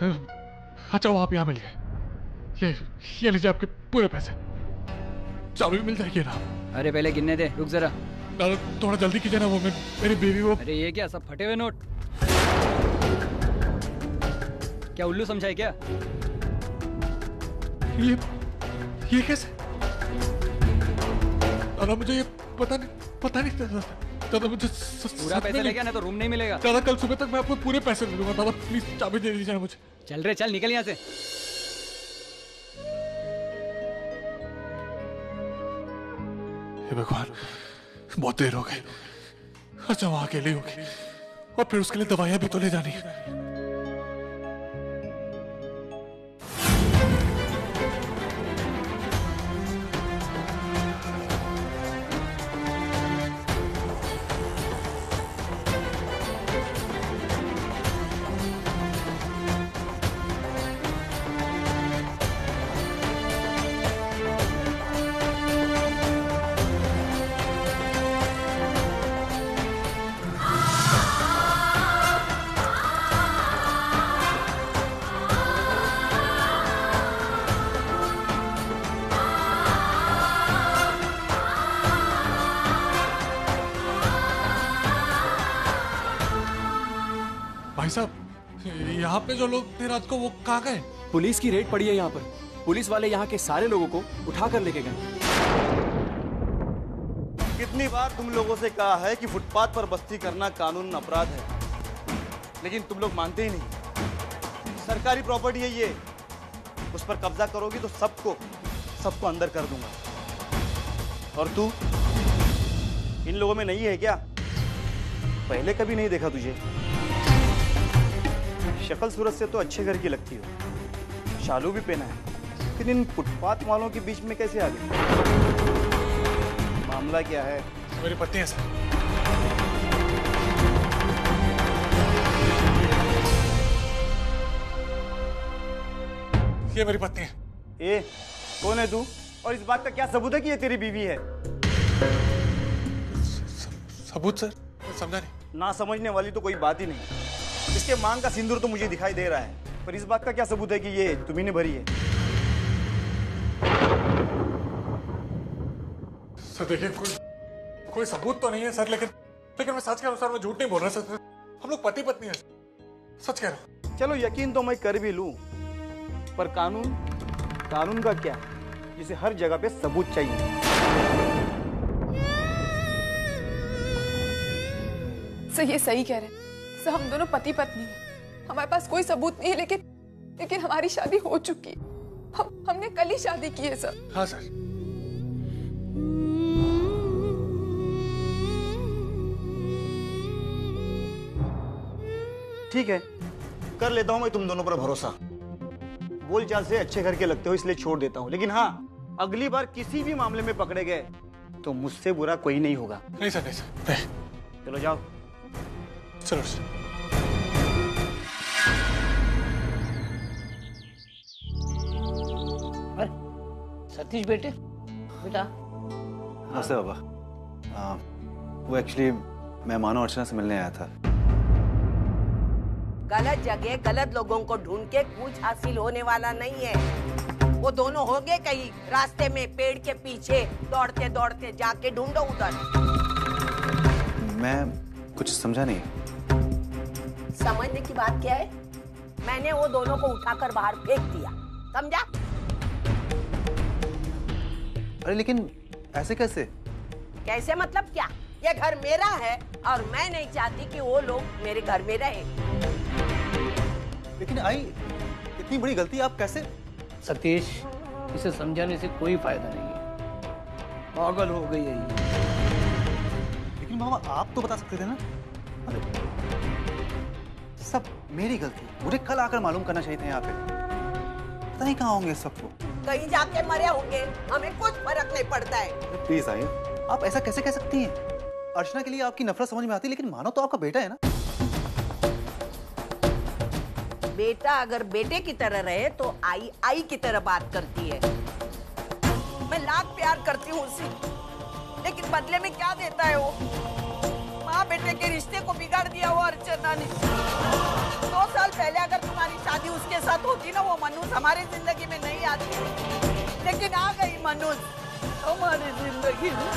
अच्छा, वो आप यहाँ मिल गए। ये लीजिए आपके पूरे पैसे। चाबी मिल जाएगी ना? अरे पहले गिनने दे, रुक जरा। दादा थोड़ा जल्दी कीजिए ना, वो मेरी बीवी वो। अरे ये क्या, सब फटे हुए नोट? क्या उल्लू समझा है क्या? ये कैसे? दादा मुझे ये पता नहीं दादा मुझे पूरा पैसा ले गया ना तो रूम नहीं मिलेगा। दादा कल सुबह तक मैं आपको पूरे पैसे दे दूंगा। दादा प्लीज चाबी दे दीजिए मुझे। चल रे चल, निकल यहाँ से। हे भगवान, बहुत देर हो गई। अच्छा वहां अकेली होगी और फिर उसके लिए दवाइयां भी तो ले जानी है। भाई साहब, यहाँ पे जो लोग थे रात को वो कहाँ गए? पुलिस की रेड पड़ी है यहाँ पर। पुलिस वाले यहाँ के सारे लोगों को उठा कर लेके गए। कितनी बार तुम लोगों से कहा है कि फुटपाथ पर बस्ती करना कानून अपराध है, लेकिन तुम लोग मानते ही नहीं। सरकारी प्रॉपर्टी है ये, उस पर कब्जा करोगी तो सबको अंदर कर दूंगा। और तू इन लोगों में नहीं है क्या? पहले कभी नहीं देखा तुझे। शक्ल सूरत से तो अच्छे घर की लगती हो, शालू भी पहना है, लेकिन इन फुटपाथ वालों के बीच में कैसे आ गए? मामला क्या है? मेरी पत्नी है सर। ये मेरी पत्नी है। ए, कौन है तू? और इस बात का क्या सबूत है कि ये तेरी बीवी है? सबूत सर? समझा नहीं। ना समझने वाली तो कोई बात ही नहीं। इसके मांग का सिंदूर तो मुझे दिखाई दे रहा है, पर इस बात का क्या सबूत है कि ये तुम्ही ने भरी है? सर देखिए, कोई सबूत तो नहीं है सर, लेकिन मैं सच के अनुसार मैं झूठ नहीं बोल रहा सर। हम लोग पति पत्नी हैं, सच कह रहा हूँ। चलो यकीन तो मैं कर भी लूं, पर कानून का क्या, जिसे हर जगह पे सबूत चाहिए। सर ये सही कह रहे हैं सर, हम दोनों पति पत्नी हैं। हमारे पास कोई सबूत नहीं है, लेकिन हमारी शादी हो चुकी है। हमने कल ही शादी की है सर। हाँ सर। ठीक है, कर लेता हूं मैं तुम दोनों पर भरोसा। बोलचाल से अच्छे घर के लगते हो इसलिए छोड़ देता हूं, लेकिन हाँ, अगली बार किसी भी मामले में पकड़े गए तो मुझसे बुरा कोई नहीं होगा। नहीं सर, नहीं सर, नहीं। चलो जाओ। चलो सर। सतीश बेटा। नमस्ते बाबा। वो एक्चुअली मैं मानो अर्चना से मिलने आया था। गलत जगह गलत लोगों को ढूंढ के कुछ हासिल होने वाला नहीं है। वो दोनों हो गए कहीं रास्ते में पेड़ के पीछे दौड़ते दौड़ते, जाके ढूंढो उधर। मैं कुछ समझा नहीं। समझने की बात क्या है? मैंने वो दोनों को उठाकर बाहर फेंक दिया, समझा? अरे लेकिन ऐसे कैसे? कैसे मतलब क्या? ये घर मेरा है और मैं नहीं चाहती कि वो लोग मेरे घर में रहे। लेकिन आई, इतनी बड़ी गलती आप कैसे? सतीश, इसे समझाने से कोई फायदा नहीं है, पागल हो गई है ये। लेकिन मामा आप तो बता सकते थे ना। अरे सब मेरी गलती, मुझे कल आकर मालूम करना चाहिए था यहाँ पे। पता नहीं कहाँ होंगे सबको। कहीं जाके मरे होंगे, हमें कुछ फर्क नहीं पड़ता है। प्लीज आई, आप ऐसा कैसे कह सकती हैं? अर्चना के लिए आपकी नफरत समझ में आती है, लेकिन मानो तो आपका बेटा है ना। बेटा अगर बेटे की तरह रहे तो आई की तरह बात करती है। मैं लाख प्यार करती हूँ उसे, लेकिन बदले में क्या देता है वो? माँ बेटे के रिश्ते को बिगाड़ दिया वो अर्चना ने। 2 साल पहले अगर तुम्हारी शादी उसके साथ होती ना, वो मनोज हमारी जिंदगी में नहीं आती, लेकिन आ गई मनोज हमारी जिंदगी में।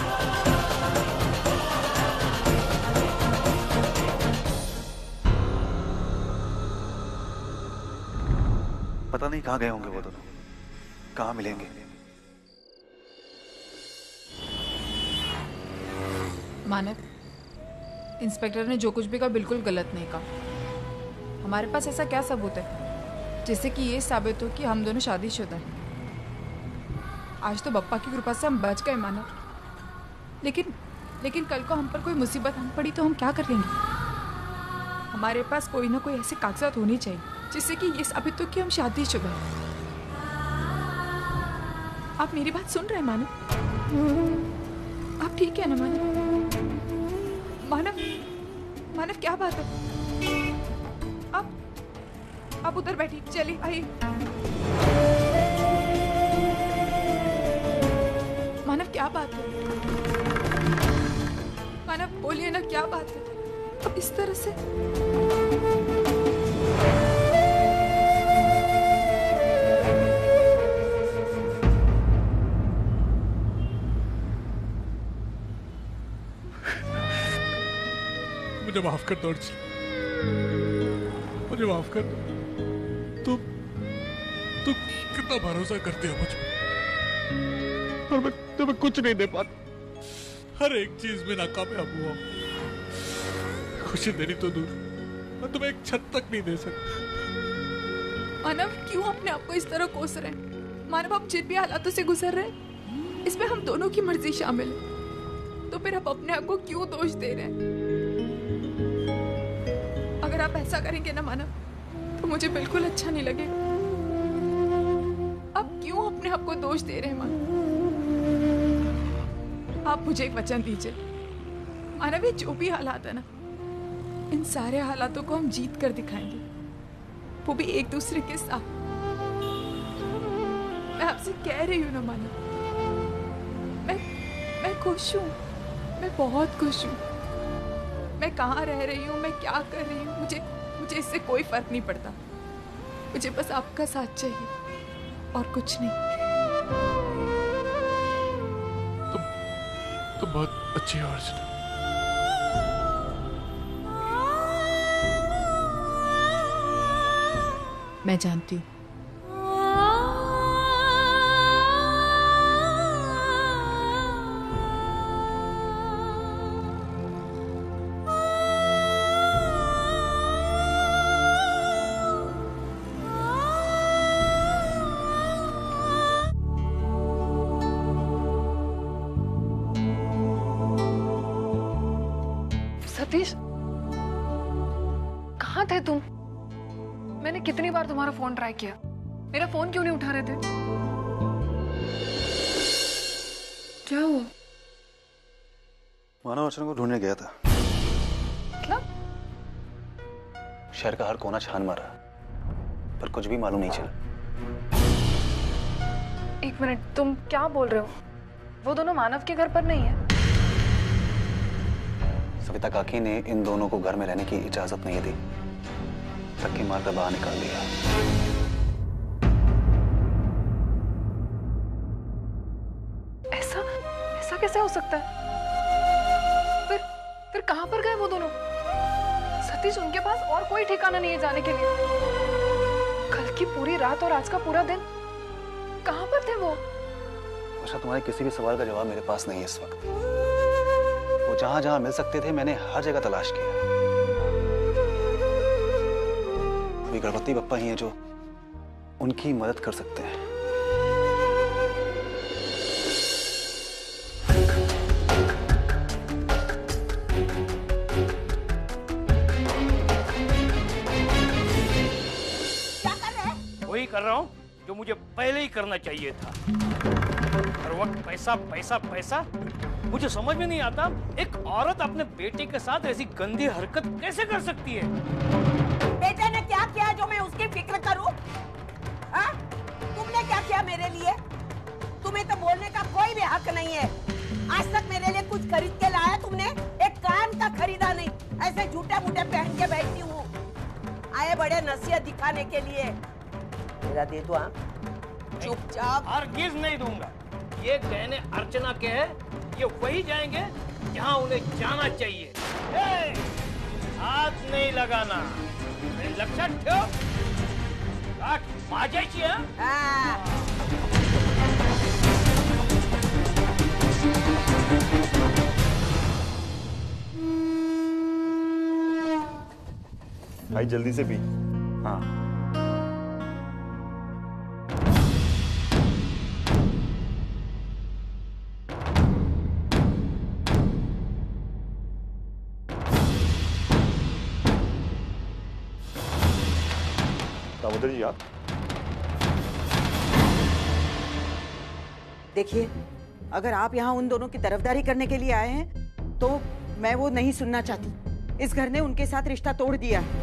पता नहीं कहाँ गए होंगे वो दोनों, कहाँ मिलेंगे। मानव, इंस्पेक्टर ने जो कुछ भी कहा बिल्कुल गलत नहीं कहा। हमारे पास ऐसा क्या सबूत है जिससे कि ये साबित हो कि हम दोनों शादीशुदा हैं। आज तो बप्पा की कृपा से हम बच गए मानव, लेकिन कल को हम पर कोई मुसीबत आन पड़ी तो हम क्या करेंगे? हमारे पास कोई ना कोई ऐसे कागजात होनी चाहिए जिससे कि ये साबित हो कि हम शादीशुदा हैं। आप मेरी बात सुन रहे हैं मानव? आप ठीक है ना मानव? मानव क्या बात है? आप उधर बैठिए, चलिए आइए। मानव क्या बात है? मानव बोलिए ना, क्या बात है? अब इस तरह से मुझे माफ कर दो अर्चना, मुझे माफ कर दो। तुम कितना भरोसा करते हो मुझे, और मैं तुम्हें कुछ नहीं दे पाता। हर एक चीज में नाकामयाब हुआ। खुशी देनी तो दूर, मैं तुम्हें एक छत तक नहीं दे सकता। मानव क्यों अपने आप को इस तरह कोस रहे हैं? मानव हम जिन भी हालातों से गुजर रहे हैं इसमें हम दोनों की मर्जी शामिल है, तो फिर आप अपने आप को क्यों दोष दे रहे हैं? अगर आप ऐसा करेंगे ना मानव, तो मुझे बिल्कुल अच्छा नहीं लगेगा। आप क्यों अपने आप को दोष दे रहे हैं मानव? आप मुझे एक वचन दीजिए मानव, ये जो भी हालात है ना, इन सारे हालातों को हम जीत कर दिखाएंगे, वो भी एक दूसरे के साथ। मैं आपसे कह रही हूँ ना मानव, मैं खुश हूँ, मैं बहुत खुश हूँ। मैं कहाँ रह रही हूँ, मैं क्या कर रही हूँ, मुझे इससे कोई फर्क नहीं पड़ता। मुझे बस आपका साथ चाहिए और कुछ नहीं। तुम बहुत अच्छी हो अर्चना। मैं जानती हूँ। सतीश, कहाँ थे तुम? मैंने कितनी बार तुम्हारा फोन ट्राई किया, मेरा फोन क्यों नहीं उठा रहे थे? क्या हुआ? मानव अर्चना को ढूंढने गया था। मतलब? शहर का हर कोना छान मारा, पर कुछ भी मालूम नहीं चला। एक मिनट, तुम क्या बोल रहे हो? वो दोनों मानव के घर पर नहीं है? सविता काकी ने इन दोनों को घर में रहने की इजाजत नहीं दी, धक्के मारकर बाहर निकाल दिया। ऐसा कैसे हो सकता है? फिर कहां पर गए वो दोनों? सतीश, उनके पास और कोई ठिकाना नहीं है जाने के लिए। कल की पूरी रात और आज का पूरा दिन कहां पर थे वो? अच्छा, तुम्हारे किसी भी सवाल का जवाब मेरे पास नहीं है इस वक्त। वो जहां जहां मिल सकते थे मैंने हर जगह तलाश किया। अभी गणपति बप्पा ही हैं जो उनकी मदद कर सकते हैं। क्या कर रहे हैं? वही कर रहा हूँ जो मुझे पहले ही करना चाहिए था। हर वक्त पैसा पैसा पैसा। मुझे समझ में नहीं आता, एक औरत अपने बेटे के साथ ऐसी गंदी हरकत कैसे कर सकती है? बेटे ने क्या किया जो मैं उसकी फिक्र करूं? हाँ? तुमने क्या किया मेरे लिए? तुम्हें तो बोलने का कोई भी हक नहीं है। आज तक मेरे लिए कुछ खरीद के लाया तुमने? एक कान का खरीदा नहीं। बड़े नसीहत दिखाने के लिए। मेरा दे दो। हाँ, चुपचाप। हरगिज़ नहीं दूंगा। ये गहने अर्चना के हैं, ये वही जाएंगे जहां उन्हें जाना चाहिए। हाथ नहीं लगाना, लक्षात ठेव। माझ्याची भाई जल्दी से पी। हाँ दामोदर जी आप देखिए, अगर आप यहाँ उन दोनों की तरफदारी करने के लिए आए हैं तो मैं वो नहीं सुनना चाहती। इस घर ने उनके साथ रिश्ता तोड़ दिया है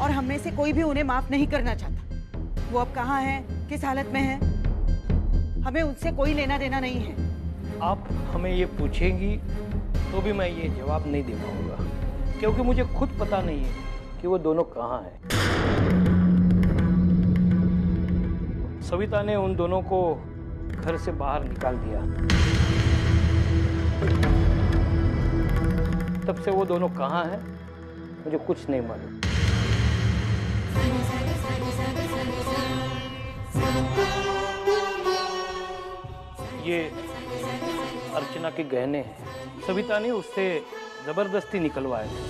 और हम में से कोई भी उन्हें माफ नहीं करना चाहता। वो अब कहाँ हैं, किस हालत में हैं, हमें उनसे कोई लेना देना नहीं है। आप हमें ये पूछेंगी तो भी मैं ये जवाब नहीं दे पाऊंगा, क्योंकि मुझे खुद पता नहीं है कि वो दोनों कहाँ हैं। सविता ने उन दोनों को घर से बाहर निकाल दिया। तब से वो दोनों कहाँ हैं मुझे कुछ नहीं मालूम। ये अर्चना के गहने हैं। सविता ने उससे जबरदस्ती निकलवाए थे।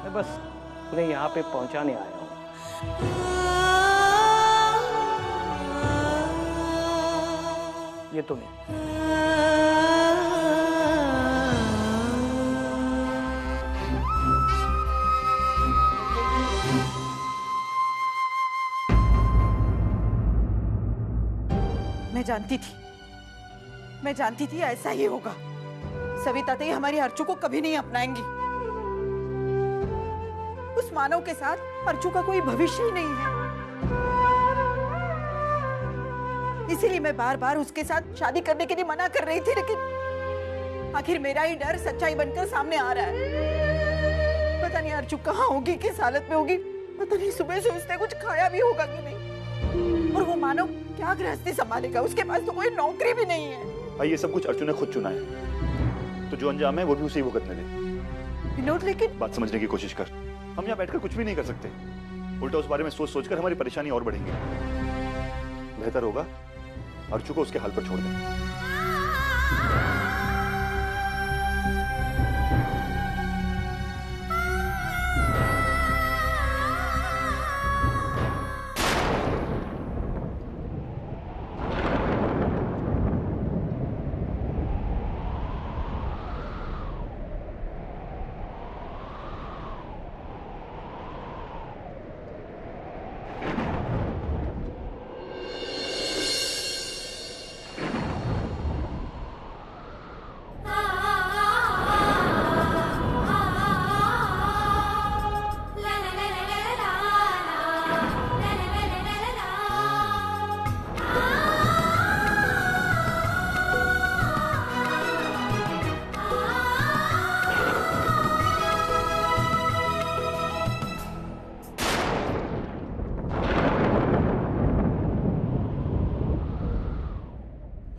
मैं बस उन्हें यहाँ पे पहुँचाने आया हूँ। ये तो नहीं। मैं जानती थी ऐसा ही होगा। सविता तो हमारी अर्चू को कभी नहीं अपनाएंगी। उस मानव के साथ अर्चू का कोई भविष्य ही नहीं है। इसीलिए मैं बार बार उसके साथ शादी करने के लिए मना कर रही थी, लेकिन आखिर मेरा ही डर सच्चाई बनकर सामने आ रहा है। पता नहीं अर्चू कहाँ होगी, किस हालत में होगी। पता नहीं सुबह से उसने कुछ खाया भी होगा कि नहीं। और वो मानव क्या गृहस्थी संभालेगा, उसके पास तो कोई नौकरी भी नहीं है। भाई ये सब कुछ अर्चू ने खुद चुना है, तो जो अंजाम है वो भी उसे ही भुगतने दे। विनोद, लेकिन बात समझने की कोशिश कर। हम यहाँ बैठकर कुछ भी नहीं कर सकते, उल्टा उस बारे में सोच सोचकर हमारी परेशानी और बढ़ेंगी। बेहतर होगा अर्चू को उसके हाल पर छोड़ दें।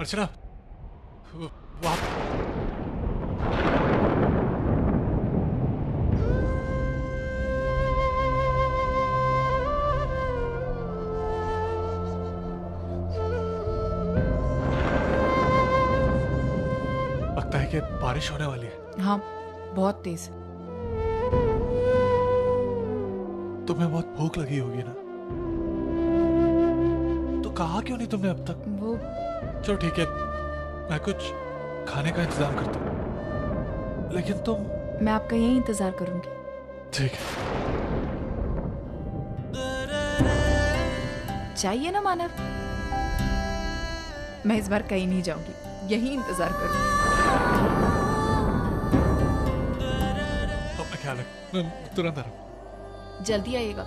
अर्चना, वहाँ लगता है कि बारिश होने वाली है। हाँ, बहुत तेज। तुम्हें बहुत भूख लगी होगी ना, तो कहा क्यों नहीं तुमने अब तक? वो चलो ठीक है, मैं कुछ खाने का इंतजाम करता हूँ, लेकिन तुम? मैं आपका यही इंतजार करूंगी। ठीक है। चाहिए ना मानव, मैं इस बार कहीं नहीं जाऊंगी, यही इंतजार करूंगी। अपना ख्याल रख, मैं तुरंत आ रहा हूँ। जल्दी आइएगा।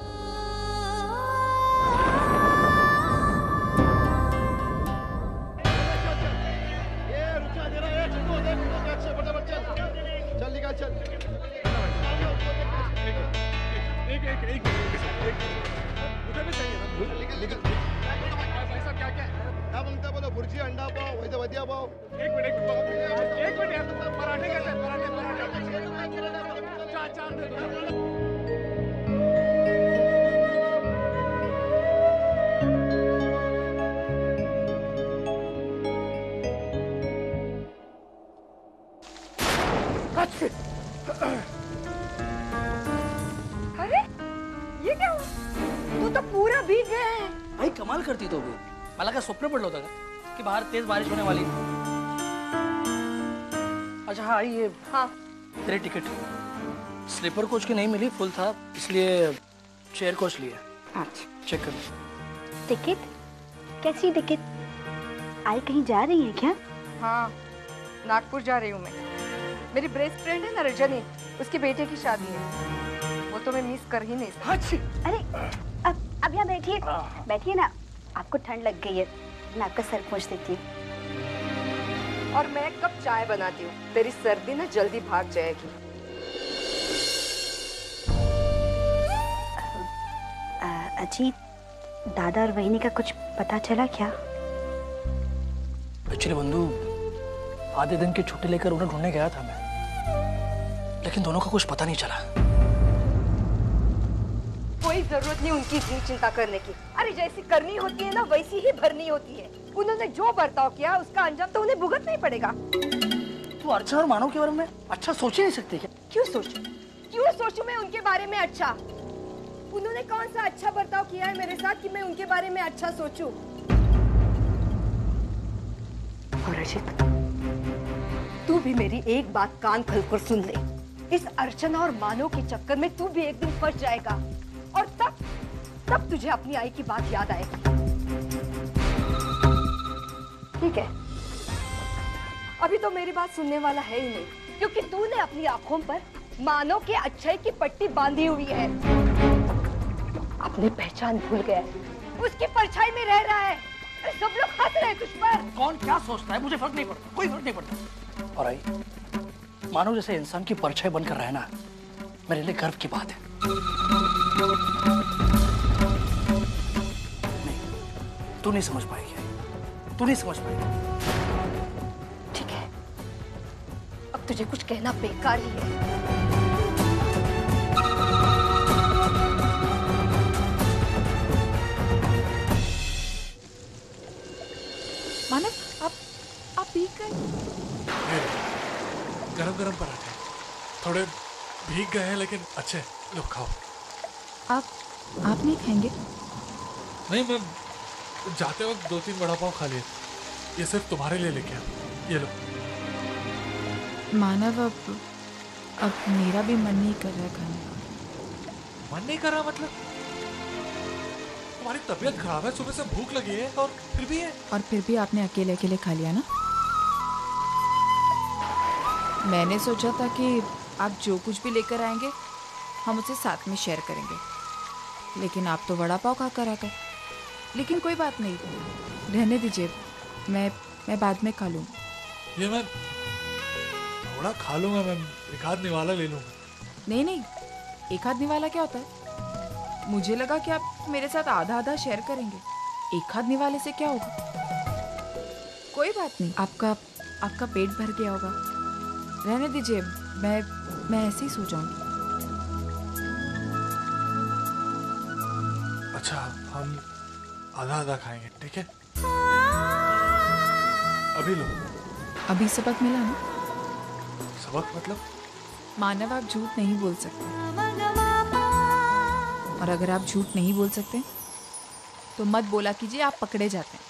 चल निकाल चल। अरे ये क्या हुआ? तू तो पूरा भीग गया है। भाई कमाल करती तो भी मला का स्वप्न पडलं होतं का कि बाहर तेज बारिश होने वाली है। अच्छा हाँ ये हाँ तेरी टिकट स्लीपर कोच की नहीं मिली, फुल था इसलिए चेयर कोच लिया। अच्छा चेक कर। टिकट? कैसी टिकट? आई कहीं जा रही है क्या? हाँ नागपुर जा रही हूँ मैं। मेरी बेस्ट फ्रेंड है ना रजनी, उसके बेटे की शादी है, वो तो मैं मिस कर ही नहीं सकती। अरे अब यहाँ बैठिए, बैठिए ना। आपको ठंड लग गई है, मैं आपका सर पोंछ देती हूँ। और मैं कब चाय बनाती हूँ, तेरी सर्दी ना जल्दी भाग जाएगी। अजी दादा और वहिनी का कुछ पता चला क्या? एक्चुअली बंधु आधे दिन की छुट्टी लेकर उन्हें ढूंढने गया था मैं, लेकिन दोनों का कुछ पता नहीं चला। कोई जरूरत नहीं उनकी इतनी चिंता करने की। अरे जैसी करनी होती है ना वैसी ही भरनी होती है। उन्होंने जो बर्ताव किया उसका अंजाम तो उन्हें भुगतना ही पड़ेगा। तू अर्चना और मानव के बारे में अच्छा सोच ही नहीं सकती क्या? क्यों सोचूं मैं उनके बारे में अच्छा? उन्होंने कौन सा अच्छा बर्ताव किया है मेरे साथ कि मैं उनके बारे में अच्छा सोचूं? और रचित, तू भी मेरी एक बात कान खोलकर सुन ले। इस अर्चना और मानव के चक्कर में तू भी एक दिन फंस जाएगा, और तब तुझे अपनी आई की बात याद आएगी। ठीक है, अभी तो मेरी बात सुनने वाला है ही नहीं, क्योंकि तूने अपनी आंखों पर मानव के अच्छाई की पट्टी बांधी हुई है। अपनी पहचान भूल गया है, उसकी परछाई में रह रहा है। अरे सब लोग हंस रहे हैं तुझ पर। कौन क्या सोचता है मुझे फर्क नहीं पड़ता, कोई फर्क नहीं पड़ता। और आई मानव जैसे इंसान की परछाई बनकर रहना मेरे लिए गर्व की बात है। नहीं, तू नहीं समझ पाएगी, तू नहीं समझ पाएगी। ठीक है, अब तुझे कुछ कहना बेकार ही है। मानव आप भीग गए। गरम गरम पराठे थोड़े भीग गए हैं लेकिन अच्छे, लो खाओ। आप नहीं खाएंगे? नहीं, मैं जाते वक्त 2-3 वड़ा पाव खा लिए, ये सिर्फ तुम्हारे लिए लेके आया, ये लो। मानव अब मेरा भी मन नहीं कर रहा है खाने का। मन नहीं कर रहा मतलब? तुम्हारी तबीयत खराब है, सुबह से भूख लगी है और फिर भी आपने अकेले अकेले खा लिया ना। मैंने सोचा था कि आप जो कुछ भी लेकर आएंगे हम उसे साथ में शेयर करेंगे, लेकिन आप तो वड़ा पाव खाकर आ गए। लेकिन कोई बात नहीं, रहने दीजिए, मैं बाद में खा लूँगा। ये मैं थोड़ा खा लूँगा, मैं एक आध निवाला ले लूँगा। नहीं, एक आध निवाला क्या होता है? मुझे लगा कि आप मेरे साथ आधा आधा शेयर करेंगे। एक आध निवाले से क्या होगा? कोई बात नहीं, आपका पेट भर गया होगा, रहने दीजिए, मैं ऐसे ही सो जाऊंगी। अच्छा, हम आधा आधा खाएंगे, ठीक है? अभी लो। अभी सबक मिला ना? सबक मतलब? मानव, आप झूठ नहीं बोल सकते, और अगर आप झूठ नहीं बोल सकते तो मत बोला कीजिए आप पकड़े जाते हैं।